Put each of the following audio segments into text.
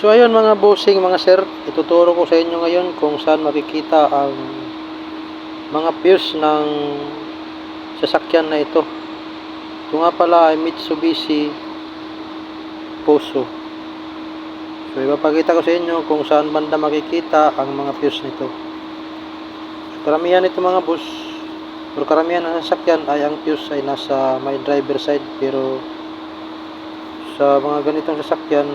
So ayun mga bossing, mga sir, ituturo ko sa inyo ngayon kung saan makikita ang mga fuse ng sasakyan na ito. Ito nga pala ay Mitsubishi Fuso. So ipapakita ko sa inyo kung saan banda makikita ang mga fuse nito. So, karamihan ito mga boss, pero karamihan ng sasakyan ay ang fuse ay nasa may driver side, pero sa mga ganitong sasakyan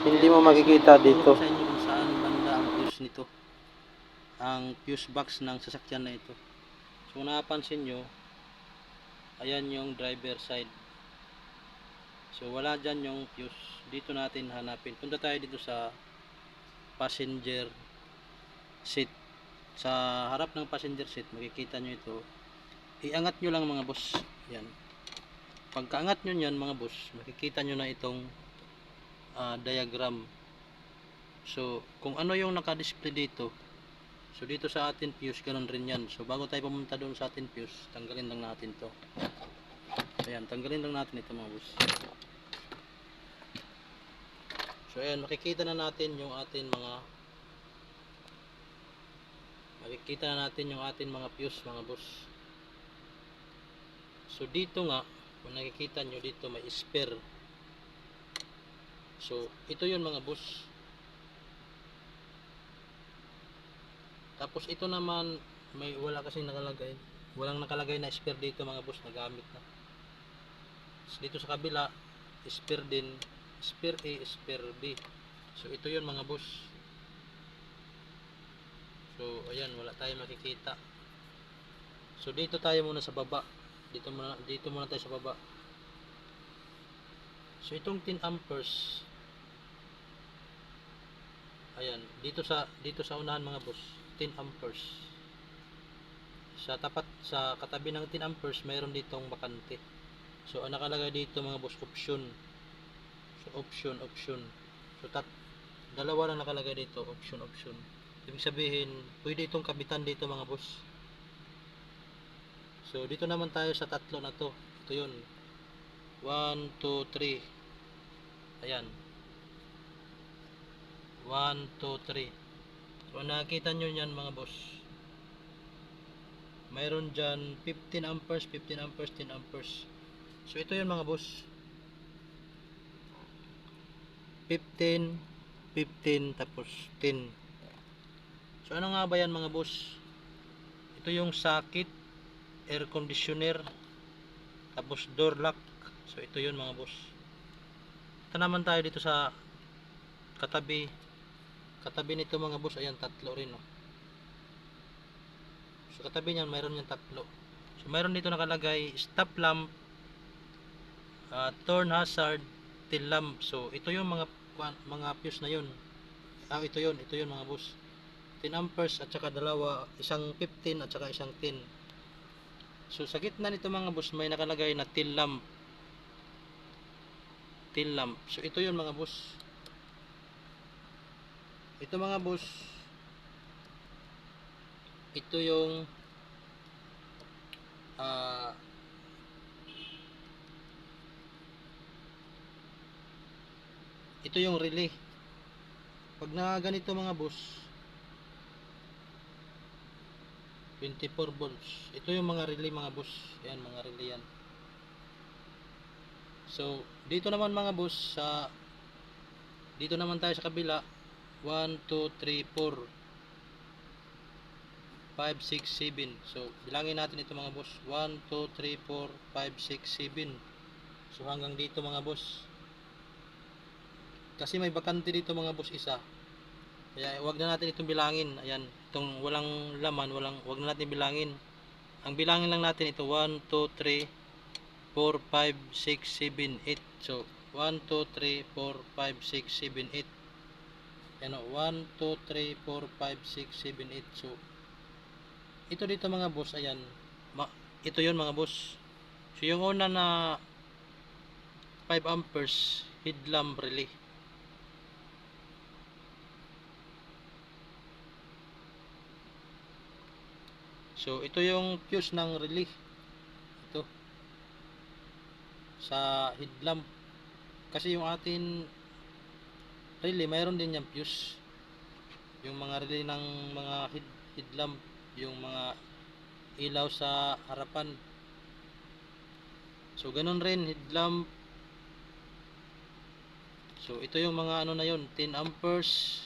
hindi mo makikita dito. Sa inyo kung saan banda ang fuse nito, ang fuse box ng sasakyan na ito. So kung napansin nyo, ayan yung driver side. So wala dyan yung fuse. Dito natin hanapin. Punta tayo dito sa passenger seat. Sa harap ng passenger seat, makikita nyo ito. Iangat nyo lang mga boss. Yan. Pagkaangat nyo yan mga boss, makikita nyo na itong diagram. So kung ano yung naka-display dito, so dito sa atin fuse, ganun rin yan. So bago tayo pumunta doon sa atin fuse, tanggalin lang natin to. Ayan, tanggalin lang natin ito mga boss. So ayan, makikita na natin yung ating mga fuse mga boss. So dito nga, kung nakikita nyo dito may spare. So ito yun mga boss. Tapos ito naman may wala kasing nakalagay. Walang nakalagay na spare dito mga boss, nagamit na. So, dito sa kabila, spare din, spare A, spare B. So ito yun mga boss. So ayan, wala tayong makikita. So dito tayo muna sa baba. Dito muna tayo sa baba. So itong 10 amperes. Ayan, dito sa unahan mga boss, 10 amperes. Sa katabi ng 10 amperes, mayroon ditong bakante. So ang nakalagay dito mga boss, option. So option. So dalawa lang nakalagay dito, option. Ibig sabihin, pwede itong kabitan dito mga boss. So dito naman tayo sa tatlo na to. Ito yun. 1, 2, 3. Ayan. 1, 2, 3. So nakikita nyo yan mga boss. Mayroon dyan 15 amperes, 10 amperes. So ito yun mga boss. 15, tapos 10. So ano nga ba yan mga boss? Ito yung socket, air conditioner, tapos door lock. So ito yun mga boss. Ito naman tayo dito sa katabi nito mga boss. Ayan, tatlo rin, oh. So katabi niyan mayroon yung tatlo. So mayroon dito nakalagay stop lamp, turn hazard, tail lamp. So ito yung mga fuse na yun. Ito yun mga boss. 10 amperes at saka dalawa, isang 15 at saka isang 10. So sa gitna nito mga boss may nakalagay na tail lamp. So ito yun mga boss. Ito mga boss, ito yung relay. Pag na ganito mga boss, 24 volts. Ito yung mga relay mga boss. Ayan, mga relay yan. So dito naman mga boss, dito naman tayo sa kabila. 1, 2, 3, 4, 5, 6, 7. So bilangin natin ito mga boss. 1, 2, 3, 4, 5, 6, 7. So hanggang dito mga boss. Kasi may bakante dito mga boss isa. Kaya wag na natin itong bilangin. Ayan, itong walang laman, wag na natin bilangin. Ang bilangin lang natin ito 1, 2, 3, 4, 5, 6, 7, 8. So 1, 2, 3, 4, 5, 6, 7, 8. Yan o, 1, 2, 3, 4, 5, 6, 7, 8. So ito dito mga boss, ayan. Ito yun mga boss. So yung una na 5 amperes headlamp relay. So ito yung fuse ng relay. Ito sa headlamp. Kasi yung atin relay, mayroon din yung fuse. Yung mga relay ng mga headlamp, yung mga ilaw sa harapan. So ganun rin headlamp. So ito yung mga ano na yun, 10 amperes,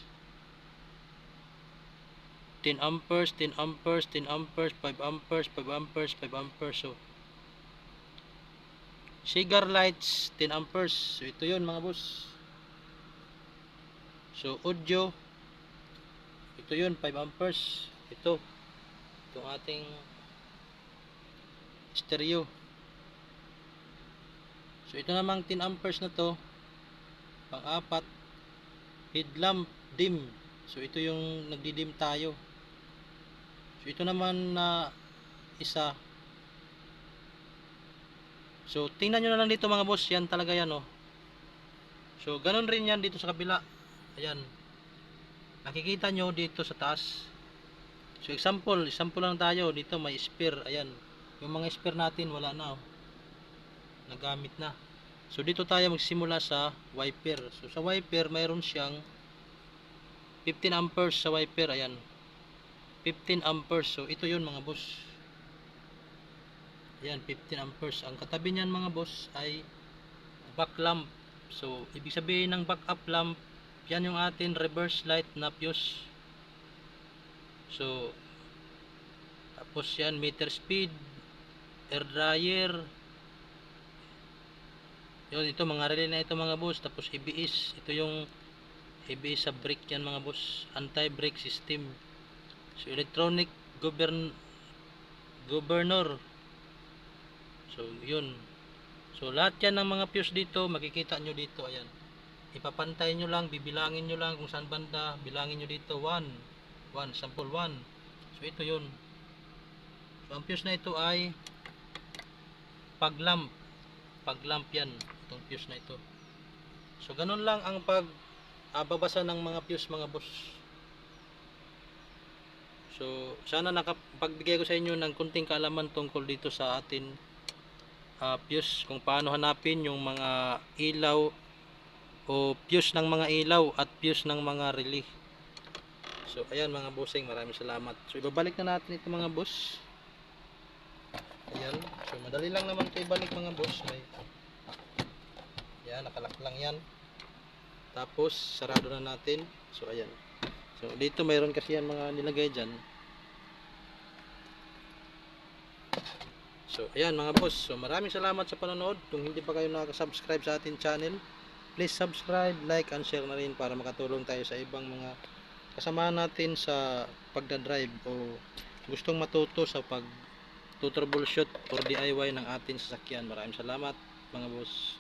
10 amperes, 10 amperes, 10 amperes, 5 amperes, 5 amperes, 5 amperes. So cigar lights 10 amperes. So ito yun mga boss. So audio, ito yun 5 amperes. Itong ating stereo. So ito namang 10 amperes na to, pang-apat, headlamp dim. So ito yung nagdidim tayo. So ito naman na isa. So tingnan nyo na lang dito mga boss, yan talaga yan oh. So ganun rin yan dito sa kabila. Ayan, nakikita nyo dito sa taas. So example lang tayo. Dito may spare. Ayan, yung mga spare natin wala na oh, nagamit na. So dito tayo magsimula sa wiper. So sa wiper mayroon siyang 15 amperes sa wiper. Ayan, 15 amperes. So ito yun mga boss. Ayan, 15 amperes. Ang katabi niyan mga boss ay back lamp. So ibig sabihin ng backup lamp, yan yung atin reverse light na fuse. So tapos yan, meter speed, air dryer. Yun, ito mga relay na ito mga boss. Tapos ABS, ito yung ABS sa brake yan mga boss, anti brake system. So electronic governor. So yun. So lahat yan ng mga fuse dito makikita nyo dito. Ayan, ipapantay nyo lang, bibilangin nyo lang kung saan banda. Bilangin nyo dito 1, sample 1. So ito yun. So ang fuse na ito ay paglamp yan, itong fuse na ito. So ganun lang ang pagbabasa ng mga fuse mga boss. So sana nakapagbigay ko sa inyo ng kunting kaalaman tungkol dito sa atin fuse, kung paano hanapin yung mga ilaw o fuse ng mga ilaw at fuse ng mga relay. So ayan mga bossing, maraming salamat. So ibabalik na natin ito mga boss. Ayan, so madali lang naman ito ibalik mga boss. Ayan, nakalak lang yan. Tapos sarado na natin. So ayan, so dito mayroon kasi yan mga nilagay dyan. So ayan mga boss, so maraming salamat sa panonood. Kung hindi pa kayo nakaka-subscribe sa ating channel, please subscribe, like, and share na rin para makatulong tayo sa ibang mga kasama natin sa pagdadrive o gustong matuto sa troubleshoot or DIY ng ating sasakyan. Maraming salamat mga boss.